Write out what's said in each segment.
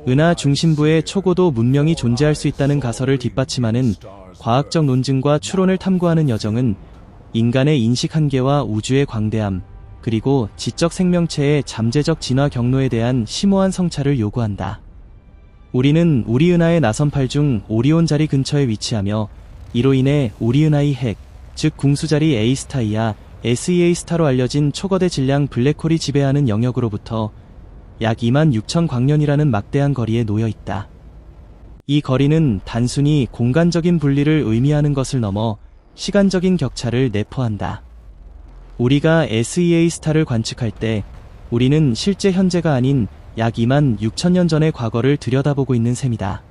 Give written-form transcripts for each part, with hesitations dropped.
은하 중심부에 초고도 문명이 존재할 수 있다는 가설을 뒷받침하는 과학적 논증과 추론을 탐구하는 여정은 인간의 인식 한계와 우주의 광대함, 그리고 지적 생명체의 잠재적 진화 경로에 대한 심오한 성찰을 요구한다. 우리는 우리 은하의 나선팔 중 오리온 자리 근처에 위치하며 이로 인해 우리 은하의 핵, 즉 궁수자리 A스타이와 SEA 스타로 알려진 초거대 질량 블랙홀이 지배하는 영역으로부터 약 26,000 광년이라는 막대한 거리에 놓여 있다. 이 거리는 단순히 공간적인 분리를 의미하는 것을 넘어 시간적인 격차를 내포한다. 우리가 SEA 스타를 관측할 때 우리는 실제 현재가 아닌 약 26,000년 전의 과거를 들여다보고 있는 셈이다.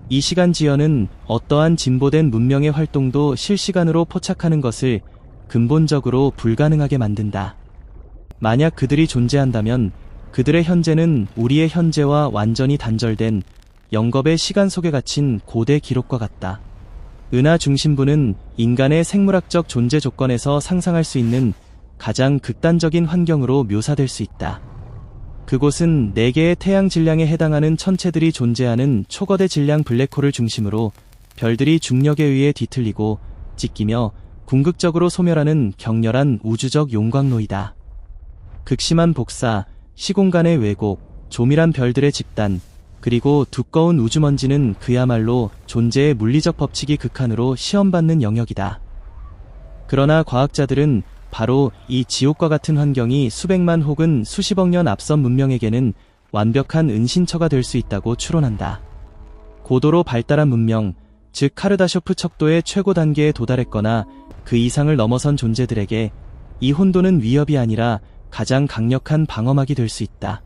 이 시간 지연은 어떠한 진보된 문명의 활동도 실시간으로 포착하는 것을 근본적으로 불가능하게 만든다. 만약 그들이 존재한다면 그들의 현재는 우리의 현재와 완전히 단절된 영겁의 시간 속에 갇힌 고대 기록과 같다. 은하 중심부는 인간의 생물학적 존재 조건에서 상상할 수 있는 가장 극단적인 환경으로 묘사될 수 있다. 그곳은 4개의 태양 질량에 해당하는 천체들이 존재하는 초거대 질량 블랙홀을 중심으로 별들이 중력에 의해 뒤틀리고 찢기며 궁극적으로 소멸하는 격렬한 우주적 용광로이다. 극심한 복사, 시공간의 왜곡, 조밀한 별들의 집단, 그리고 두꺼운 우주먼지는 그야말로 존재의 물리적 법칙이 극한으로 시험받는 영역이다. 그러나 과학자들은 바로 이 지옥과 같은 환경이 수백만 혹은 수십억 년 앞선 문명에게는 완벽한 은신처가 될 수 있다고 추론한다. 고도로 발달한 문명, 즉 카르다쇼프 척도의 최고 단계에 도달했거나 그 이상을 넘어선 존재들에게 이 혼돈은 위협이 아니라 가장 강력한 방어막이 될 수 있다.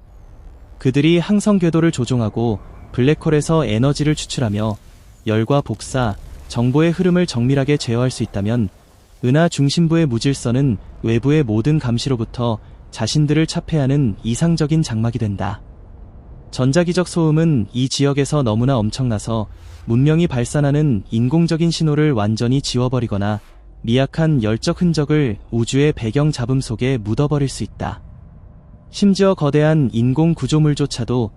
그들이 항성 궤도를 조종하고 블랙홀에서 에너지를 추출하며 열과 복사, 정보의 흐름을 정밀하게 제어할 수 있다면 은하 중심부의 무질서는 외부의 모든 감시로부터 자신들을 차폐하는 이상적인 장막이 된다. 전자기적 소음은 이 지역에서 너무나 엄청나서 문명이 발산하는 인공적인 신호를 완전히 지워버리거나 미약한 열적 흔적을 우주의 배경 잡음 속에 묻어버릴 수 있다. 심지어 거대한 인공 구조물조차도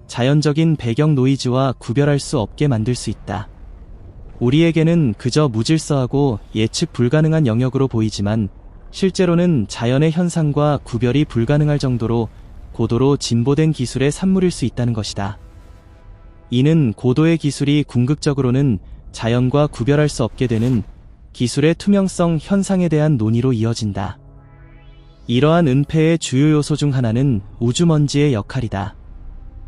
자연적인 배경 노이즈와 구별할 수 없게 만들 수 있다. 우리에게는 그저 무질서하고 예측 불가능한 영역으로 보이지만 실제로는 자연의 현상과 구별이 불가능할 정도로 고도로 진보된 기술의 산물일 수 있다는 것이다. 이는 고도의 기술이 궁극적으로는 자연과 구별할 수 없게 되는 기술의 투명성 현상에 대한 논의로 이어진다. 이러한 은폐의 주요 요소 중 하나는 우주먼지의 역할이다.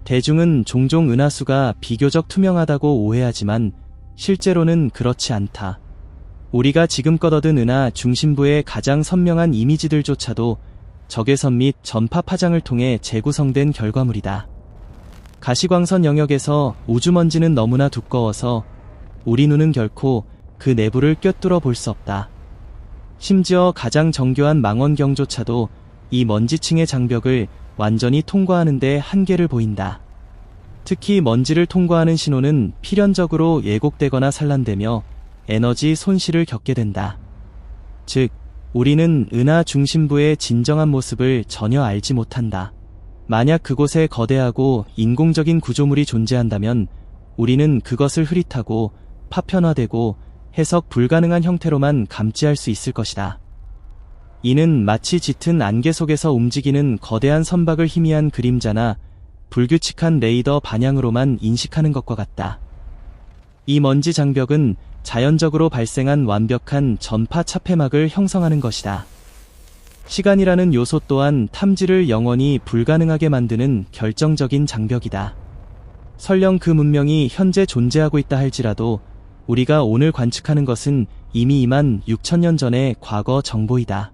대중은 종종 은하수가 비교적 투명하다고 오해하지만 실제로는 그렇지 않다. 우리가 지금껏 얻은 은하 중심부의 가장 선명한 이미지들조차도 적외선 및 전파 파장을 통해 재구성된 결과물이다. 가시광선 영역에서 우주먼지는 너무나 두꺼워서 우리 눈은 결코 그 내부를 꿰뚫어 볼 수 없다. 심지어 가장 정교한 망원경조차도 이 먼지층의 장벽을 완전히 통과하는 데 한계를 보인다. 특히 먼지를 통과하는 신호는 필연적으로 예곡되거나 산란되며 에너지 손실을 겪게 된다. 즉, 우리는 은하 중심부의 진정한 모습을 전혀 알지 못한다. 만약 그곳에 거대하고 인공적인 구조물이 존재한다면 우리는 그것을 흐릿하고 파편화되고 해석 불가능한 형태로만 감지할 수 있을 것이다. 이는 마치 짙은 안개 속에서 움직이는 거대한 선박을 희미한 그림자나 불규칙한 레이더 반향으로만 인식하는 것과 같다. 이 먼지 장벽은 자연적으로 발생한 완벽한 전파 차폐막을 형성하는 것이다. 시간이라는 요소 또한 탐지를 영원히 불가능하게 만드는 결정적인 장벽이다. 설령 그 문명이 현재 존재하고 있다 할지라도 우리가 오늘 관측하는 것은 이미 26,000년 전의 과거 정보이다.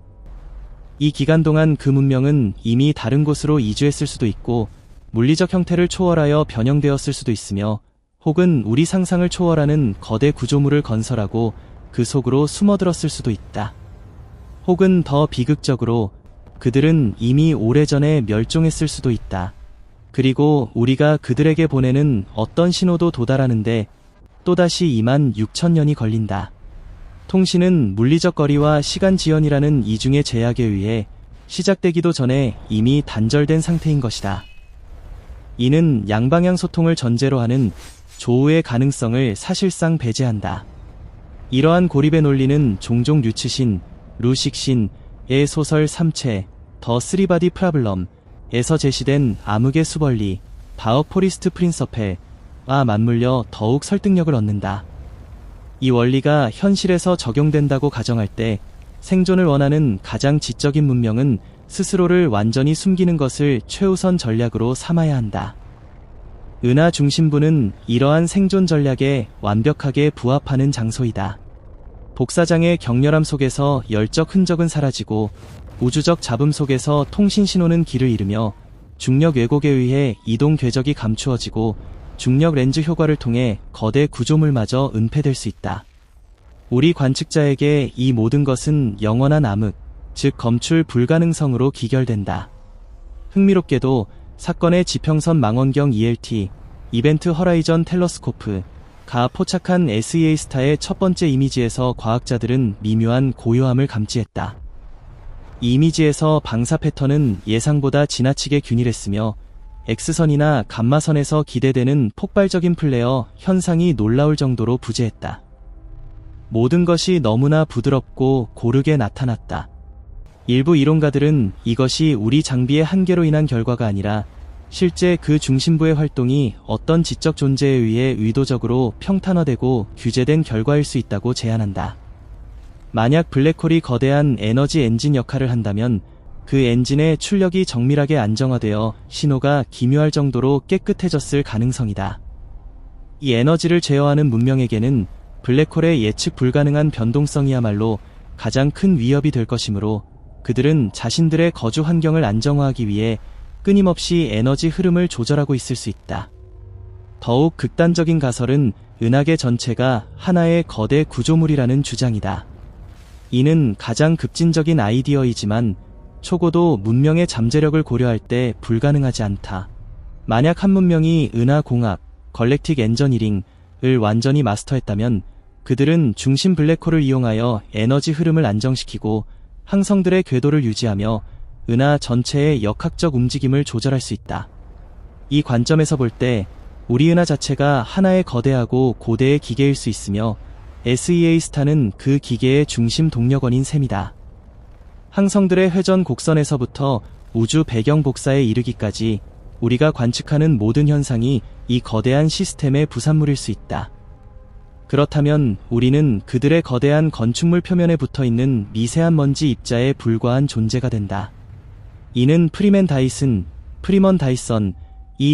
이 기간 동안 그 문명은 이미 다른 곳으로 이주했을 수도 있고 물리적 형태를 초월하여 변형되었을 수도 있으며 혹은 우리 상상을 초월하는 거대 구조물을 건설하고 그 속으로 숨어들었을 수도 있다. 혹은 더 비극적으로 그들은 이미 오래전에 멸종했을 수도 있다. 그리고 우리가 그들에게 보내는 어떤 신호도 도달하는데 또다시 26,000년이 걸린다. 통신은 물리적 거리와 시간 지연이라는 이중의 제약에 의해 시작되기도 전에 이미 단절된 상태인 것이다. 이는 양방향 소통을 전제로 하는 조우의 가능성을 사실상 배제한다. 이러한 고립의 논리는 종종 류츠신, 루식신의 소설 3채 더 쓰리바디 프라블럼에서 제시된 암흑의 수벌리, 바어 포리스트 프린서펠과 맞물려 더욱 설득력을 얻는다. 이 원리가 현실에서 적용된다고 가정할 때 생존을 원하는 가장 지적인 문명은 스스로를 완전히 숨기는 것을 최우선 전략으로 삼아야 한다. 은하 중심부는 이러한 생존 전략에 완벽하게 부합하는 장소이다. 복사장의 격렬함 속에서 열적 흔적은 사라지고 우주적 잡음 속에서 통신 신호는 길을 잃으며 중력 왜곡에 의해 이동 궤적이 감추어지고 중력 렌즈 효과를 통해 거대 구조물마저 은폐될 수 있다. 우리 관측자에게 이 모든 것은 영원한 암흑, 즉 검출 불가능성으로 기결된다. 흥미롭게도 사건의 지평선 망원경 ELT, 이벤트 허라이전 텔러스코프가 포착한 SEA 스타의 첫 번째 이미지에서 과학자들은 미묘한 고요함을 감지했다. 이 이미지에서 방사 패턴은 예상보다 지나치게 균일했으며 X선이나 감마선에서 기대되는 폭발적인 플레어 현상이 놀라울 정도로 부재했다. 모든 것이 너무나 부드럽고 고르게 나타났다. 일부 이론가들은 이것이 우리 장비의 한계로 인한 결과가 아니라 실제 그 중심부의 활동이 어떤 지적 존재에 의해 의도적으로 평탄화되고 규제된 결과일 수 있다고 제안한다. 만약 블랙홀이 거대한 에너지 엔진 역할을 한다면 그 엔진의 출력이 정밀하게 안정화되어 신호가 기묘할 정도로 깨끗해졌을 가능성이다. 이 에너지를 제어하는 문명에게는 블랙홀의 예측 불가능한 변동성이야말로 가장 큰 위협이 될 것이므로 그들은 자신들의 거주 환경을 안정화하기 위해 끊임없이 에너지 흐름을 조절하고 있을 수 있다. 더욱 극단적인 가설은 은하계 전체가 하나의 거대 구조물이라는 주장이다. 이는 가장 급진적인 아이디어이지만 초고도 문명의 잠재력을 고려할 때 불가능하지 않다. 만약 한 문명이 은하공학, 걸렉틱 엔저니링을 완전히 마스터했다면 그들은 중심 블랙홀을 이용하여 에너지 흐름을 안정시키고 항성들의 궤도를 유지하며 은하 전체의 역학적 움직임을 조절할 수 있다. 이 관점에서 볼 때 우리 은하 자체가 하나의 거대하고 고대의 기계일 수 있으며 SEA 스타는 그 기계의 중심 동력원인 셈이다. 항성들의 회전 곡선에서부터 우주 배경 복사에 이르기까지 우리가 관측하는 모든 현상이 이 거대한 시스템의 부산물일 수 있다. 그렇다면 우리는 그들의 거대한 건축물 표면에 붙어있는 미세한 먼지 입자에 불과한 존재가 된다. 이는 프리먼 다이슨이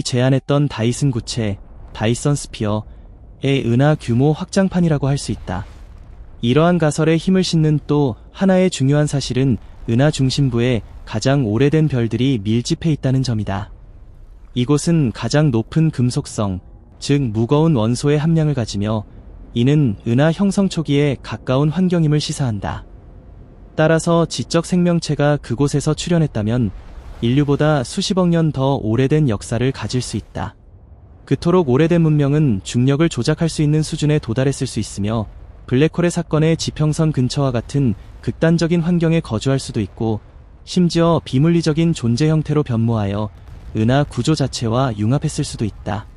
제안했던 다이슨 구체, 다이슨 스피어의 은하 규모 확장판이라고 할 수 있다. 이러한 가설에 힘을 싣는 또 하나의 중요한 사실은 은하 중심부에 가장 오래된 별들이 밀집해 있다는 점이다. 이곳은 가장 높은 금속성, 즉 무거운 원소의 함량을 가지며 이는 은하 형성 초기에 가까운 환경임을 시사한다. 따라서 지적 생명체가 그곳에서 출현했다면 인류보다 수십억 년 더 오래된 역사를 가질 수 있다. 그토록 오래된 문명은 중력을 조작할 수 있는 수준에 도달했을 수 있으며 블랙홀의 사건의 지평선 근처와 같은 극단적인 환경에 거주할 수도 있고 심지어 비물리적인 존재 형태로 변모하여 은하 구조 자체와 융합했을 수도 있다.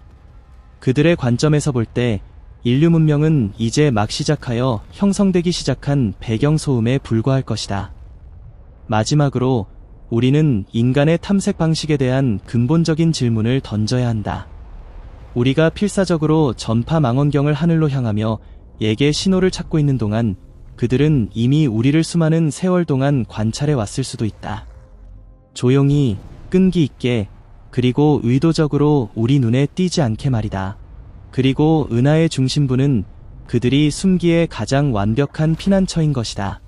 그들의 관점에서 볼 때 인류 문명은 이제 막 시작하여 형성되기 시작한 배경소음에 불과할 것이다. 마지막으로 우리는 인간의 탐색 방식에 대한 근본적인 질문을 던져야 한다. 우리가 필사적으로 전파 망원경을 하늘로 향하며 예계 신호를 찾고 있는 동안 그들은 이미 우리를 수많은 세월 동안 관찰해 왔을 수도 있다. 조용히, 끈기 있게, 그리고 의도적으로 우리 눈에 띄지 않게 말이다. 그리고 은하의 중심부는 그들이 숨기에 가장 완벽한 피난처인 것이다.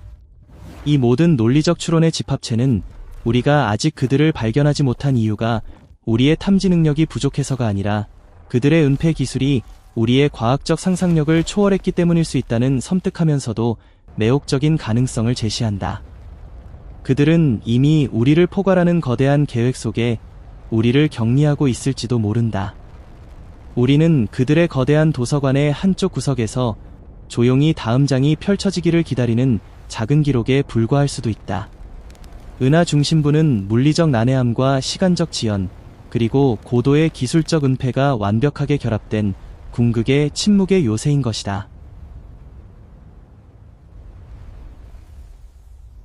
이 모든 논리적 추론의 집합체는 우리가 아직 그들을 발견하지 못한 이유가 우리의 탐지 능력이 부족해서가 아니라 그들의 은폐 기술이 우리의 과학적 상상력을 초월했기 때문일 수 있다는 섬뜩하면서도 매혹적인 가능성을 제시한다. 그들은 이미 우리를 포괄하는 거대한 계획 속에 우리를 격리하고 있을지도 모른다. 우리는 그들의 거대한 도서관의 한쪽 구석에서 조용히 다음 장이 펼쳐지기를 기다리는 작은 기록에 불과할 수도 있다. 은하 중심부는 물리적 난해함과 시간적 지연, 그리고 고도의 기술적 은폐가 완벽하게 결합된 궁극의 침묵의 요새인 것이다.